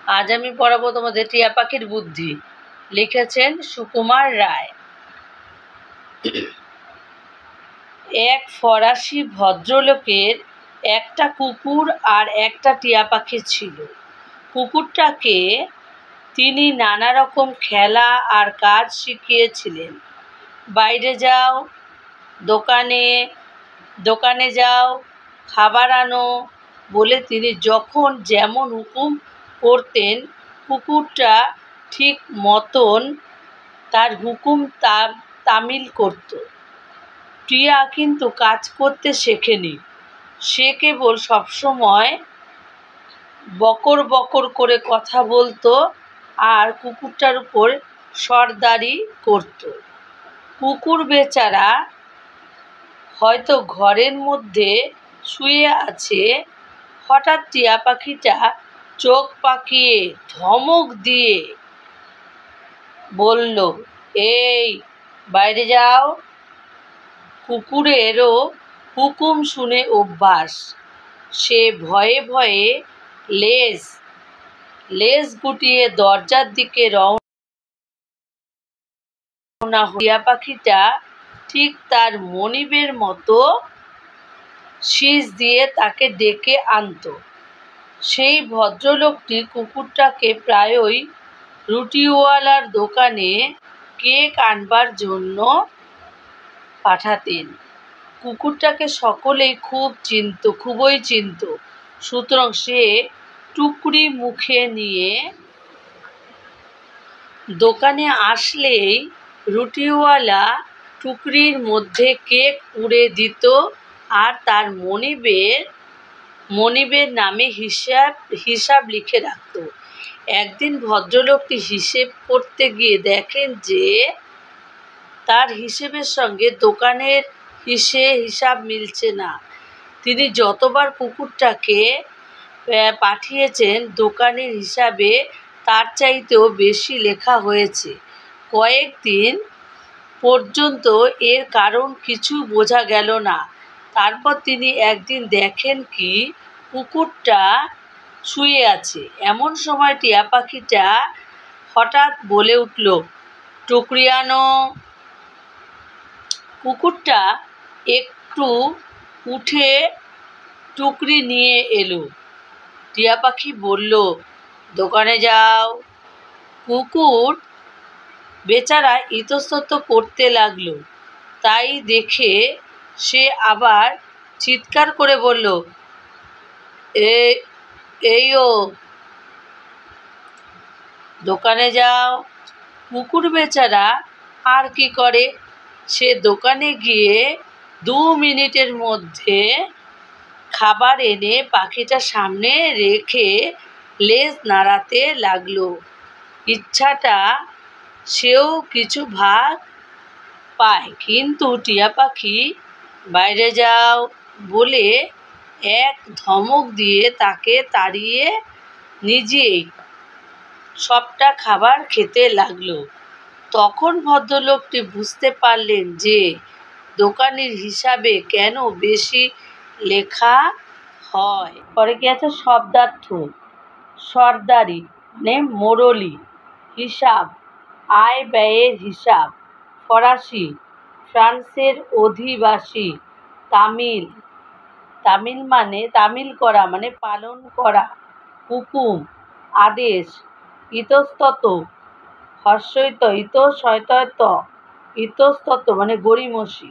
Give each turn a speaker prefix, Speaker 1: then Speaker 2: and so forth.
Speaker 1: আজ আমি পড়াবো তোমাদের টিয়া পাখির বুদ্ধি। লিখেছেন সুকুমার রায়। এক ফরাসি ভদ্রলোকের একটা কুকুর আর একটা টিয়া পাখি ছিল। কুকুরটাকে তিনি নানা রকম খেলা আর কাজ শিখিয়েছিলেন। বাইরে যাও, দোকানে যাও, খাবার আনো বলে তিনি যখন যেমন হুকুম করতেন, কুকুরটা ঠিক মতন তার হুকুম তামিল করত। টিয়া কিন্তু কাজ করতে শেখেনি, সে কেবল সবসময় বকর বকর করে কথা বলতো আর কুকুরটার উপর সর্দারি করত। কুকুর বেচারা হয়তো ঘরের মধ্যে শুয়ে আছে, হঠাৎ টিয়া পাখিটা চোখ পাকিয়ে ধমক দিয়ে বলল, এই বাইরে যাও। কুকুরেরও হুকুম শুনে অভ্যাস, সে ভয়ে ভয়ে লেজ গুটিয়ে দরজার দিকে রওনা। টিয়া পাখিটা ঠিক তার মনিবের মতো শীষ দিয়ে তাকে ডেকে আনত। সেই ভদ্রলোকটি কুকুরটাকে প্রায়ই রুটিওয়ালার দোকানে কেক আনবার জন্য পাঠাতেন। কুকুরটাকে সকলেই খুবই চিনত। সুতরাং সে টুকরি মুখে নিয়ে দোকানে আসলেই রুটিওয়ালা টুকরির মধ্যে কেক পুরে দিত আর তার মনিবের নামে হিসাব লিখে রাখত। একদিন ভদ্রলোকটি হিসেব করতে গিয়ে দেখেন যে তার হিসেবের সঙ্গে দোকানের হিসাব মিলছে না। তিনি যতবার কুকুরটাকে পাঠিয়েছেন, দোকানের হিসাবে তার চাইতেও বেশি লেখা হয়েছে। কয়েকদিন পর্যন্ত এর কারণ কিছু বোঝা গেল না। তারপর তিনি একদিন দেখেন কি কুকুরটা শুয়ে আছে। এমন সময় টিয়া পাখিটা হঠাৎ বলে উঠল, টুকরি আনো। কুকুরটা একটু উঠে টুকরি নিয়ে এলো। টিয়া পাখি বলল, দোকানে যাও। কুকুর বেচারা ইতস্তত করতে লাগলো। তাই দেখে সে আবার চিৎকার করে বলল, এইও দোকানে যাও। কুকুর বেচারা আর কি করে, সে দোকানে গিয়ে 2 মিনিটের মধ্যে খাবার এনে পাখিটার সামনে রেখে লেজ নাড়াতে লাগলো। ইচ্ছাটা সেও কিছু ভাগ পায়, কিন্তু টিয়া পাখি বাইরে যাও বলে এক ধমক দিয়ে তাকে তাড়িয়ে নিজেই সবটা খাবার খেতে লাগলো। তখন ভদ্রলোকটি বুঝতে পারলেন যে দোকানের হিসাবে কেন বেশি লেখা হয়। পরে কি আছে, শব্দার্থ। সর্দারি মানে মোড়লি, হিসাব আয় ব্যয়ের হিসাব। ফরাসি, ফ্রান্সের অধিবাসী। তামিল করা মানে পালন করা। হুকুম আদেশ। ইতস্তত ইতস্তত মানে গড়িমসি।